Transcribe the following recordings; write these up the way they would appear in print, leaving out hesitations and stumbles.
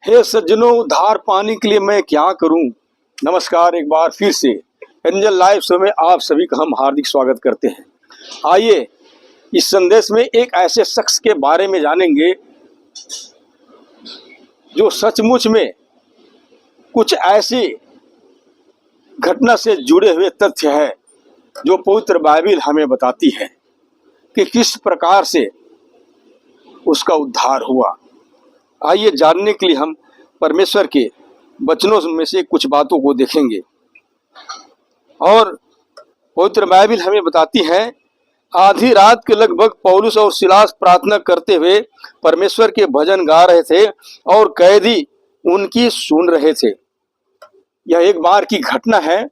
हे सज्जनों, उद्धार पाने के लिए मैं क्या करूं। नमस्कार, एक बार फिर से एंजल लाइव शो में आप सभी का हम हार्दिक स्वागत करते हैं। आइए इस संदेश में एक ऐसे शख्स के बारे में जानेंगे जो सचमुच में कुछ ऐसी घटना से जुड़े हुए तथ्य है जो पवित्र बाइबल हमें बताती है कि किस प्रकार से उसका उद्धार हुआ। आइए जानने के लिए हम परमेश्वर के वचनों में से कुछ बातों को देखेंगे। और पवित्र बाइबल हमें बताती है, आधी रात के लगभग पौलुस और सिलास प्रार्थना करते हुए परमेश्वर के भजन गा रहे थे और कैदी उनकी सुन रहे थे। यह एक बार की घटना है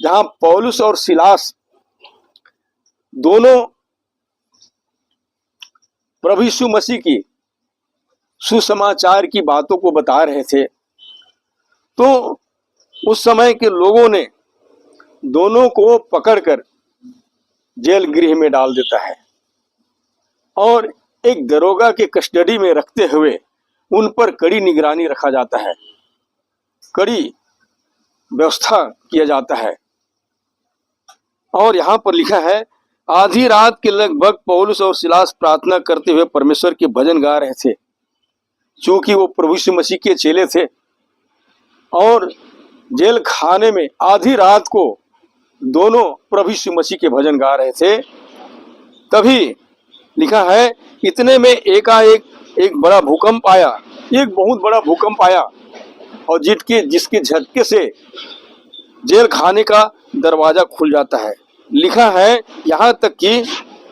जहां पौलुस और सिलास दोनों प्रभु यीशु मसीह की सुसमाचार की बातों को बता रहे थे। तो उस समय के लोगों ने दोनों को पकड़कर जेल गृह में डाल देता है और एक दरोगा के कस्टडी में रखते हुए उन पर कड़ी निगरानी रखा जाता है, कड़ी व्यवस्था किया जाता है। और यहाँ पर लिखा है, आधी रात के लगभग पौलुस और सिलास प्रार्थना करते हुए परमेश्वर के भजन गा रहे थे। चूंकि वो प्रभु यीशु मसीह के चेले थे और जेल खाने में आधी रात को दोनों प्रभु यीशु मसीह के भजन गा रहे थे, तभी लिखा है, इतने में एकाएक एक बड़ा भूकंप आया, एक बहुत बड़ा भूकंप आया और जिसके झटके से जेल खाने का दरवाजा खुल जाता है। लिखा है, यहाँ तक कि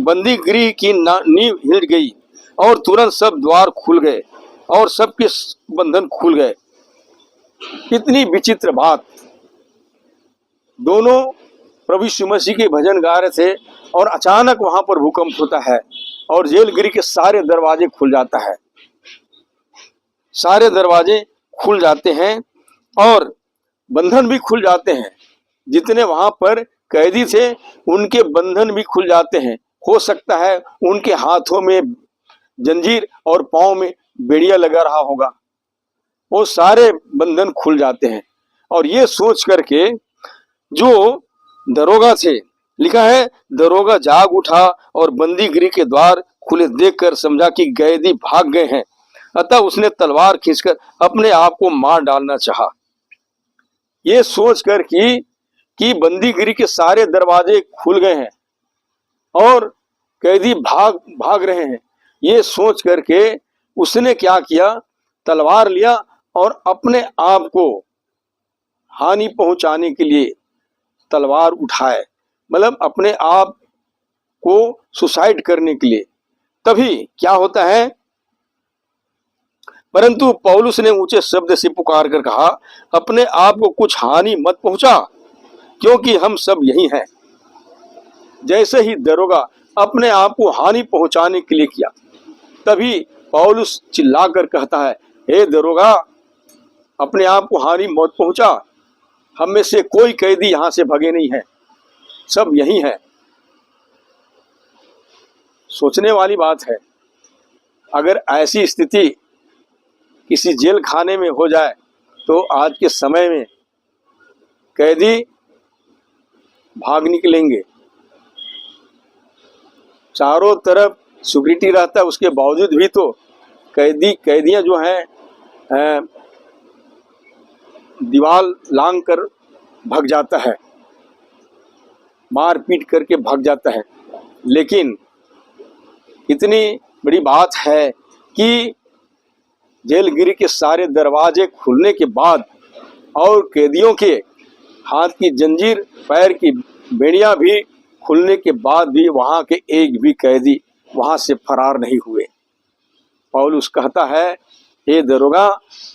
बंदी गृह की नींव हिल गई और तुरंत सब द्वार खुल गए और सबके बंधन खुल गए। कितनी विचित्र बात। दोनों प्रभु यीशु मसीह के भजन गा रहे थे और अचानक वहां पर भूकंप होता है और जेल गृह के सारे दरवाजे खुल जाता है, सारे दरवाजे खुल जाते हैं और बंधन भी खुल जाते हैं। जितने वहां पर कैदी थे उनके बंधन भी खुल जाते हैं। हो सकता है उनके हाथों में जंजीर और पांव में बेड़िया लगा रहा होगा। वो सारे बंधन खुल जाते हैं और ये सोच करके जो दरोगा थे, लिखा है, दरोगा जाग उठा और बंदी गृह के द्वार खुले देखकर समझा कि कैदी भाग गए हैं। अतः उसने तलवार खींचकर अपने आप को मार डालना चाहा। ये सोच कर कि बंदी गृह के सारे दरवाजे खुल गए हैं और कैदी भाग रहे हैं, ये सोच करके उसने क्या किया, तलवार लिया और अपने आप को हानि पहुंचाने के लिए तलवार उठाए, मतलब अपने आप को सुसाइड करने के लिए। तभी क्या होता है, परंतु पौलुस ने ऊंचे शब्द से पुकार कर कहा, अपने आप को कुछ हानि मत पहुंचा, क्योंकि हम सब यही हैं। जैसे ही दरोगा अपने आप को हानि पहुंचाने के लिए किया, तभी पौलुस चिल्लाकर कहता है, हे दरोगा, अपने आप को हानि मत पहुंचा। हम में से कोई कैदी यहां से भगे नहीं है, सब यही है। सोचने वाली बात है, अगर ऐसी स्थिति किसी जेल खाने में हो जाए तो आज के समय में कैदी भाग निकलेंगे। चारों तरफ सिक्योरिटी रहता है, उसके बावजूद भी तो कैदियां जो हैं दीवार लांग कर भाग जाता है, मार पीट करके भाग जाता है। लेकिन इतनी बड़ी बात है कि जेल गृह के सारे दरवाजे खुलने के बाद और कैदियों के हाथ की जंजीर, पैर की बेड़ियां भी खुलने के बाद भी वहां के एक भी कैदी वहां से फरार नहीं हुए। पौलुस कहता है, हे दरोगा,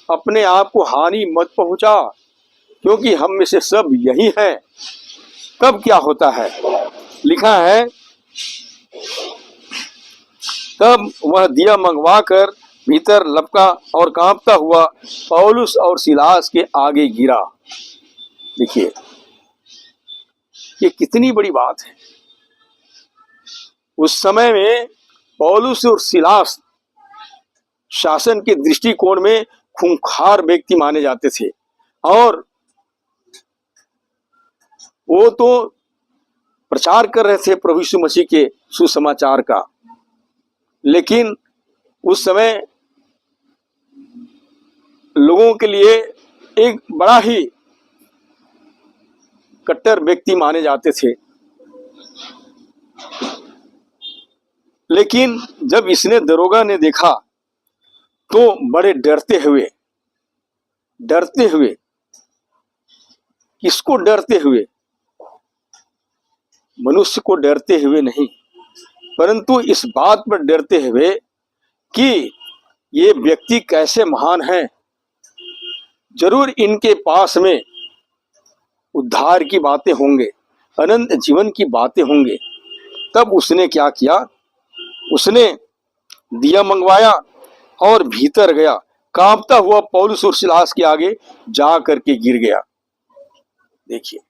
अपने आप को हानि मत पहुंचा, क्योंकि हम में से सब यही हैं। कब क्या होता है, लिखा है, तब वह दिया मंगवा कर भीतर लपका और कांपता हुआ पौलुस और सिलास के आगे गिरा। देखिए ये कितनी बड़ी बात है। उस समय में पौलुस और सिलास शासन के दृष्टिकोण में खूंखार व्यक्ति माने जाते थे और वो तो प्रचार कर रहे थे प्रभु यीशु मसीह के सुसमाचार का, लेकिन उस समय लोगों के लिए एक बड़ा ही कट्टर व्यक्ति माने जाते थे। लेकिन जब इसने दरोगा ने देखा तो बड़े डरते हुए किसको डरते हुए? मनुष्य को डरते हुए नहीं, परंतु इस बात पर डरते हुए कि ये व्यक्ति कैसे महान है, जरूर इनके पास में उद्धार की बातें होंगे, अनंत जीवन की बातें होंगे। तब उसने क्या किया? उसने दिया मंगवाया और भीतर गया, कांपता हुआ पौलुस और सिलास के आगे जा करके गिर गया। देखिए,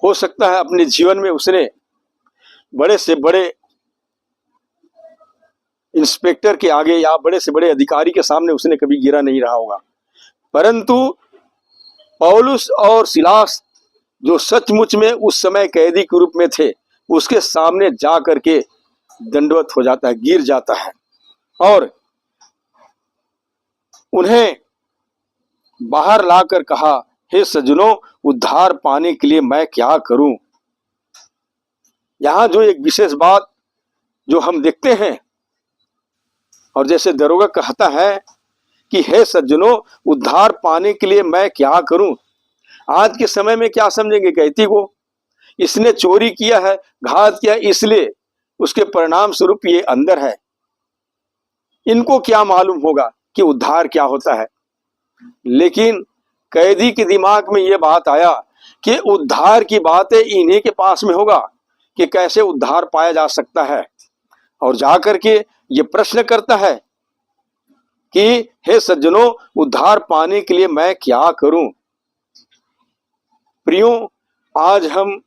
हो सकता है अपने जीवन में उसने बड़े से बड़े इंस्पेक्टर के आगे या बड़े से बड़े अधिकारी के सामने उसने कभी गिरा नहीं रहा होगा, परंतु पौलुस और सिलास जो सचमुच में उस समय कैदी के रूप में थे, उसके सामने जा करके दंडवत हो जाता है, गिर जाता है और उन्हें बाहर लाकर कहा, हे सज्जनों, उद्धार पाने के लिए मैं क्या करूं? यहां जो एक विशेष बात जो हम देखते हैं, और जैसे दरोगा कहता है कि हे सज्जनों, उद्धार पाने के लिए मैं क्या करूं? आज के समय में क्या समझेंगे कैदी को? इसने चोरी किया है, घात किया, इसलिए उसके परिणाम स्वरूप ये अंदर है। इनको क्या मालूम होगा कि उद्धार क्या होता है? लेकिन कैदी के दिमाग में ये बात आया कि उद्धार की बातें इन्हीं के पास में होगा कि कैसे उद्धार पाया जा सकता है, और जाकर के ये प्रश्न करता है कि हे सज्जनों, उद्धार पाने के लिए मैं क्या करूं? प्रियो, आज हम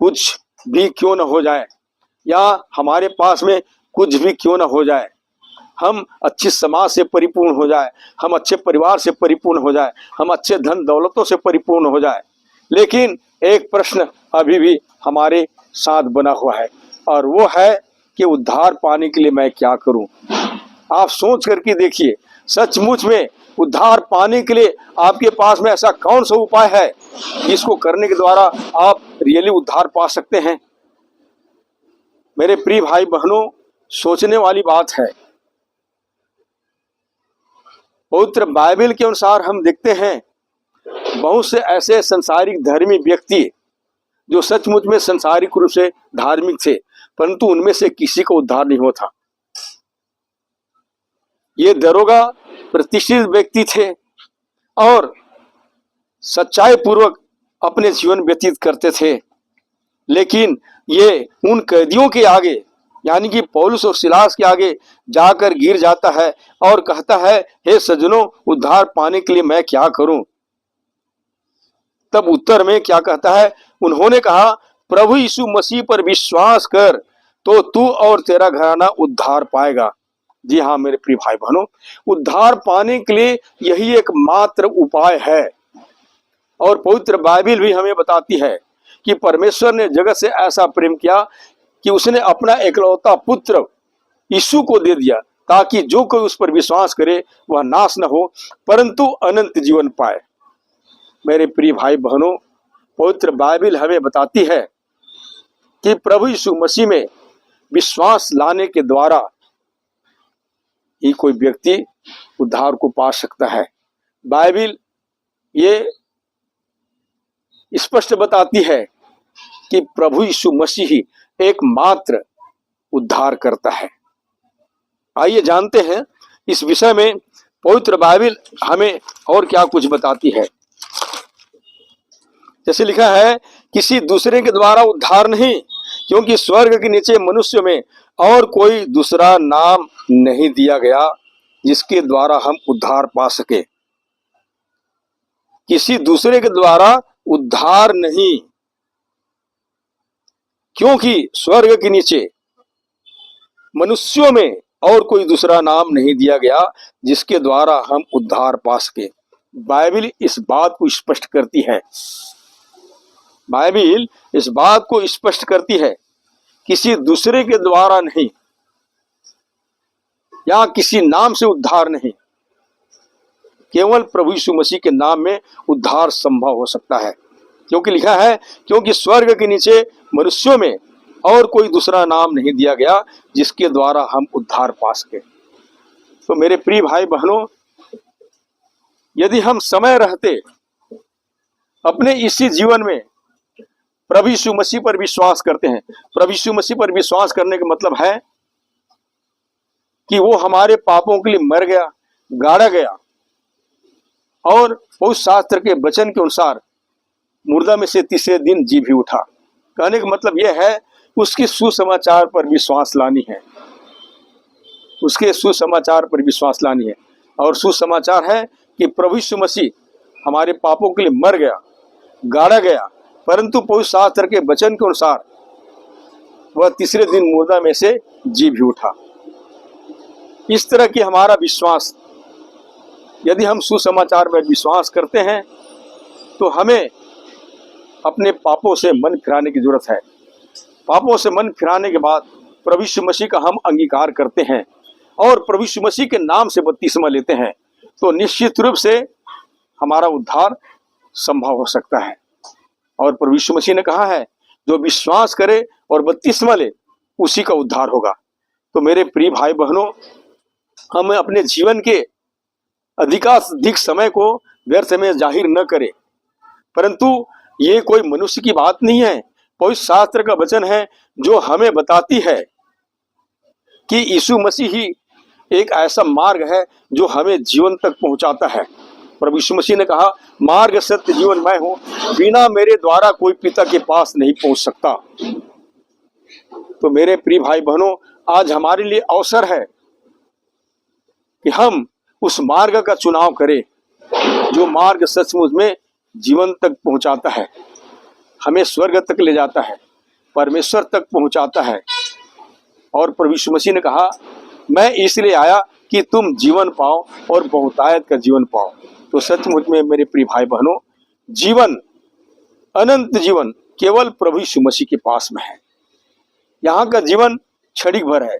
कुछ भी क्यों न हो जाए या हमारे पास में कुछ भी क्यों न हो जाए, हम अच्छी समाज से परिपूर्ण हो जाए, हम अच्छे परिवार से परिपूर्ण हो जाए, हम अच्छे धन दौलतों से परिपूर्ण हो जाए, लेकिन एक प्रश्न अभी भी हमारे साथ बना हुआ है, और वो है कि उद्धार पाने के लिए मैं क्या करूं? आप सोच करके देखिए, सचमुच में उद्धार पाने के लिए आपके पास में ऐसा कौन सा उपाय है जिसको करने के द्वारा आप रियली उद्धार पा सकते हैं? मेरे प्रिय भाई बहनों, सोचने वाली बात है। पवित्र बाइबल के अनुसार हम देखते हैं बहुत से ऐसे संसारिक धर्मी व्यक्ति जो सचमुच में संसारिक रूप से धार्मिक थे, परंतु उनमें से किसी को उद्धार नहीं हुआ था। ये दरोगा प्रतिष्ठित व्यक्ति थे और सच्चाई पूर्वक अपने जीवन व्यतीत करते थे, लेकिन ये उन कैदियों के आगे यानी कि पौलुस और सिलास के आगे जाकर गिर जाता है और कहता है, हे सज्जनों, उद्धार पाने के लिए मैं क्या करूं? तब उत्तर में क्या कहता है? उन्होंने कहा, प्रभु यीशु मसीह पर विश्वास कर तो तू और तेरा घराना उद्धार पाएगा। जी हाँ मेरे प्रिय भाई बहनों, उद्धार पाने के लिए यही एक मात्र उपाय है, और पवित्र बाइबल भी हमें बताती है कि परमेश्वर ने जगत से ऐसा प्रेम किया कि उसने अपना एकलौता पुत्र यीशु को दे दिया, ताकि जो कोई उस पर विश्वास करे वह नाश न हो परंतु अनंत जीवन पाए। मेरे प्रिय भाई बहनों, पवित्र बाइबल हमें बताती है कि प्रभु यीशु मसीह में विश्वास लाने के द्वारा ही कोई व्यक्ति उद्धार को पा सकता है। बाइबल ये स्पष्ट बताती है कि प्रभु यीशु मसीह ही एकमात्र उद्धार करता है। आइए जानते हैं इस विषय में पवित्र बाइबल हमें और क्या कुछ बताती है। जैसे लिखा है, किसी दूसरे के द्वारा उद्धार नहीं, क्योंकि स्वर्ग के नीचे मनुष्य में और कोई दूसरा नाम नहीं दिया गया जिसके द्वारा हम उद्धार पा सके। किसी दूसरे के द्वारा उद्धार नहीं, क्योंकि स्वर्ग के नीचे मनुष्यों में और कोई दूसरा नाम नहीं दिया गया जिसके द्वारा हम उद्धार पा सके। बाइबिल इस बात को स्पष्ट करती है। बाइबिल इस बात को स्पष्ट करती है, किसी दूसरे के द्वारा नहीं या किसी नाम से उद्धार नहीं, केवल प्रभु यीशु मसीह के नाम में उद्धार संभव हो सकता है। क्योंकि लिखा है, क्योंकि स्वर्ग के नीचे मनुष्यों में और कोई दूसरा नाम नहीं दिया गया जिसके द्वारा हम उद्धार पा सके। तो मेरे प्रिय भाई बहनों, यदि हम समय रहते अपने इसी जीवन में प्रभु यीशु मसीह पर विश्वास करते हैं, प्रभु यीशु मसीह पर विश्वास करने का मतलब है कि वो हमारे पापों के लिए मर गया, गाड़ा गया और पवित्र शास्त्र के वचन के अनुसार मुर्दा में से तीसरे दिन जी भी उठा। कहने का मतलब यह है, उसके सुसमाचार पर विश्वास लानी है, उसके सुसमाचार पर विश्वास लानी है। और सुसमाचार है कि प्रभु यीशु मसीह हमारे पापों के लिए मर गया, गाड़ा गया, परंतु पवित्र शास्त्र के वचन के अनुसार वह तीसरे दिन मुर्दा में से जी भी उठा। इस तरह की हमारा विश्वास, यदि हम सुसमाचार में विश्वास करते हैं तो हमें अपने पापों से मन फिराने की जरूरत है। पापों से मन फिराने के बाद प्रभु यीशु मसीह का हम अंगीकार करते हैं और प्रभु यीशु मसीह के नाम से बपतिस्मा लेते हैं, तो निश्चित रूप से हमारा उद्धार संभव हो सकता है। और प्रभु यीशु मसीह ने कहा है, जो विश्वास करे और बपतिस्मा ले उसी का उद्धार होगा। तो मेरे प्रिय भाई बहनों, हम अपने जीवन के अधिकाधिक समय को व्यर्थ में जाहिर न करें, परंतु ये कोई मनुष्य की बात नहीं है। पवित्र शास्त्र का वचन है जो हमें बताती है कि यीशु मसीह ही एक ऐसा मार्ग है जो हमें जीवन तक पहुंचाता है। प्रभु यीशु मसीह ने कहा, मार्ग सत्य जीवन मैं हूं, बिना मेरे द्वारा कोई पिता के पास नहीं पहुंच सकता। तो मेरे प्रिय भाई बहनों, आज हमारे लिए अवसर है कि हम उस मार्ग का चुनाव करें जो मार्ग सचमुच में जीवन तक पहुंचाता है, हमें स्वर्ग तक ले जाता है, परमेश्वर तक पहुंचाता है। और प्रभु यीशु मसीह ने कहा, मैं इसलिए आया कि तुम जीवन पाओ और बहुतायत का जीवन पाओ। तो सचमुच में मेरे प्रिय भाई बहनों, जीवन, अनंत जीवन केवल प्रभु यीशु मसीह के पास में है। यहाँ का जीवन क्षणिक भर है,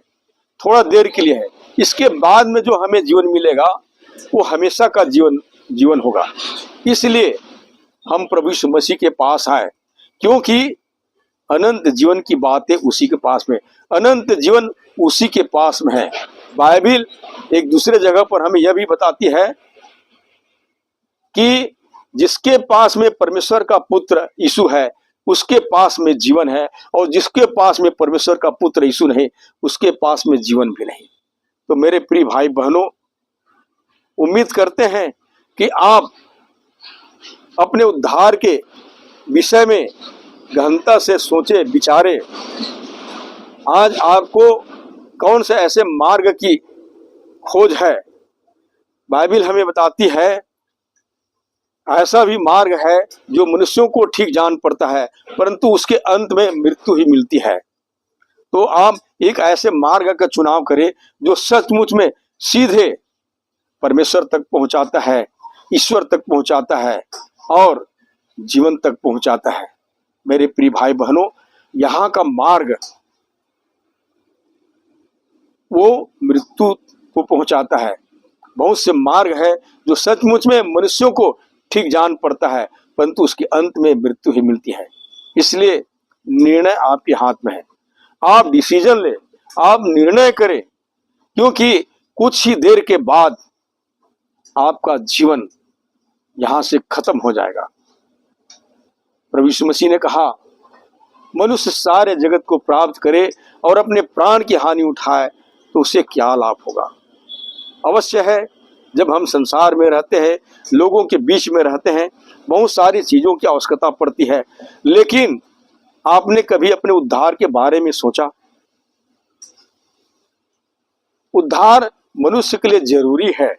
थोड़ा देर के लिए है। इसके बाद में जो हमें जीवन मिलेगा वो हमेशा का जीवन होगा। इसलिए हम प्रभु यीशु मसीह के पास आए, क्योंकि अनंत जीवन की बातें उसी के पास में, अनंत जीवन उसी के पास में है। बाइबिल एक दूसरे जगह पर हमें यह भी बताती है कि जिसके पास में परमेश्वर का पुत्र यीशु है उसके पास में जीवन है, और जिसके पास में परमेश्वर का पुत्र यीशु नहीं उसके पास में जीवन भी नहीं। तो मेरे प्रिय भाई बहनों, उम्मीद करते हैं कि आप अपने उद्धार के विषय में गहनता से सोचे विचारे। आज आपको कौन से ऐसे मार्ग की खोज है? बाइबिल हमें बताती है ऐसा भी मार्ग है जो मनुष्यों को ठीक जान पड़ता है, परंतु उसके अंत में मृत्यु ही मिलती है। तो आप एक ऐसे मार्ग का चुनाव करें जो सचमुच में सीधे परमेश्वर तक पहुंचाता है, ईश्वर तक पहुंचाता है और जीवन तक पहुंचाता है। मेरे प्रिय भाई बहनों, यहाँ का मार्ग वो मृत्यु को पहुंचाता है। बहुत से मार्ग है जो सचमुच में मनुष्यों को ठीक जान पड़ता है, परंतु उसके अंत में मृत्यु ही मिलती है। इसलिए निर्णय आपके हाथ में है। आप डिसीजन ले, आप निर्णय करें, क्योंकि कुछ ही देर के बाद आपका जीवन यहां से खत्म हो जाएगा। प्रभु यीशु मसीह ने कहा, मनुष्य सारे जगत को प्राप्त करे और अपने प्राण की हानि उठाए तो उसे क्या लाभ होगा। अवश्य है, जब हम संसार में रहते हैं, लोगों के बीच में रहते हैं, बहुत सारी चीजों की आवश्यकता पड़ती है, लेकिन आपने कभी अपने उद्धार के बारे में सोचा? उद्धार मनुष्य के लिए जरूरी है,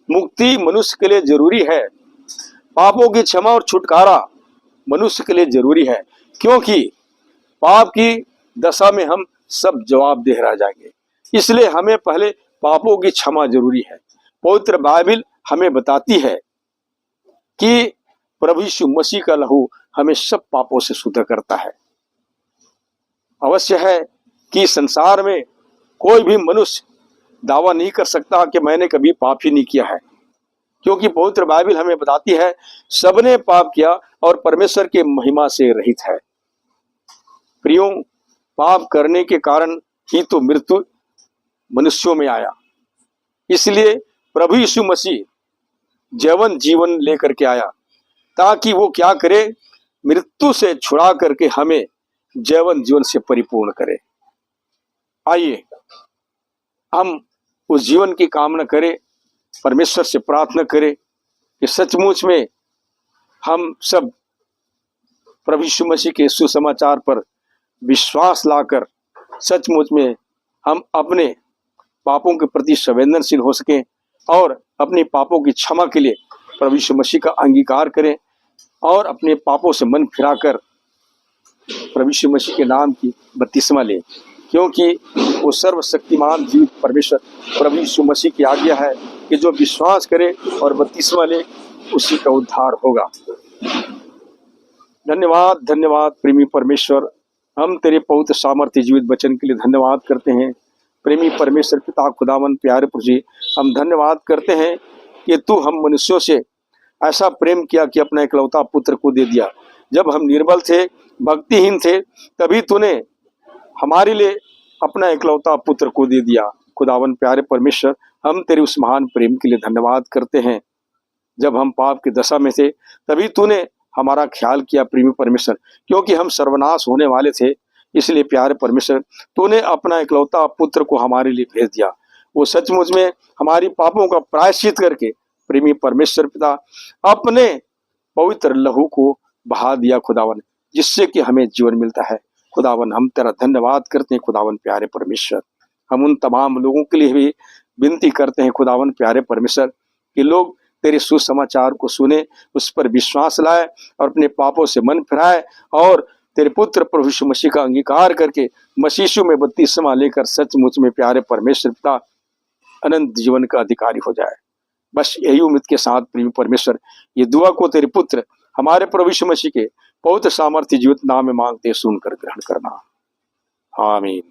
मुक्ति मनुष्य के लिए जरूरी है, पापों की क्षमा और छुटकारा मनुष्य के लिए जरूरी है, क्योंकि पाप की दशा में हम सब जवाबदेह रह जाएंगे। इसलिए हमें पहले पापों की क्षमा जरूरी है। पवित्र बाइबल हमें बताती है कि प्रभु यीशु मसीह का लहू हमें सब पापों से शुद्ध करता है। अवश्य है कि संसार में कोई भी मनुष्य दावा नहीं कर सकता कि मैंने कभी पाप ही नहीं किया है, क्योंकि पवित्र बाइबल हमें बताती है सबने पाप किया और परमेश्वर के महिमा से रहित है। प्रियो, पाप करने के कारण ही तो मृत्यु मनुष्यों में आया। इसलिए प्रभु यीशु मसीह जीवन जीवन लेकर के आया ताकि वो क्या करे, मृत्यु से छुड़ा करके हमें जीवन जीवन से परिपूर्ण करे। आइए हम उस जीवन की कामना करें, परमेश्वर से प्रार्थना करें कि सचमुच में हम सब प्रभु यीशु मसीह के सुसमाचार पर विश्वास लाकर सचमुच में हम अपने पापों के प्रति संवेदनशील हो सकें और अपने पापों की क्षमा के लिए प्रभु यीशु मसीह का अंगीकार करें और अपने पापों से मन फिराकर प्रभु यीशु मसीह के नाम की बपतिस्मा लें, क्योंकि वो सर्वशक्तिमान जीवित परमेश्वर प्रभु यीशु मसीह की आज्ञा है कि जो विश्वास करे और बपतिस्मा ले उसी का उद्धार होगा। धन्यवाद धन्यवाद प्रेमी परमेश्वर, हम तेरे पवित्र सामर्थ्य जीवित वचन के लिए धन्यवाद करते हैं। प्रेमी परमेश्वर पिता खुदावन प्यारे प्रभु जी, हम धन्यवाद करते हैं कि तू हम मनुष्यों से ऐसा प्रेम किया कि अपना इकलौता पुत्र को दे दिया। जब हम निर्बल थे, भक्तिहीन थे, तभी तूने हमारे लिए अपना इकलौता पुत्र को दे दिया। खुदावन प्यारे परमेश्वर, हम तेरे उस महान प्रेम के लिए धन्यवाद करते हैं। जब हम पाप की दशा में थे तभी तूने हमारा ख्याल किया प्रेमी परमेश्वर, क्योंकि हम सर्वनाश होने वाले थे। इसलिए प्यारे परमेश्वर, तूने अपना इकलौता पुत्र को हमारे लिए भेज दिया। वो सचमुच में हमारी पापों का प्रायश्चित करके प्रेमी परमेश्वर पिता अपने पवित्र लहू को बहा दिया खुदावन, जिससे कि हमें जीवन मिलता है। खुदावन, हम तेरा धन्यवाद करते हैं खुदावन प्यारे परमेश्वर। हम उन तमाम लोगों के लिए भी विनती करते हैं खुदावन प्यारे परमेश्वर कि लोग तेरे सुसमाचार को सुने, उस पर विश्वास लाए और अपने पापों से मन फिराए और तेरे पुत्र प्रभु यीशु मसीह का अंगीकार करके मसीह यीशु में बपतिस्मा लेकर सचमुच में प्यारे परमेश्वर पिता अनंत जीवन का अधिकारी हो जाए। बस यही उम्मीद के साथ प्रेमी परमेश्वर, ये दुआ को तेरे पुत्र हमारे प्रभु यीशु मसीह के पवित्र सामर्थ्य जीवित नाम में मांगते सुनकर ग्रहण करना। आमीन।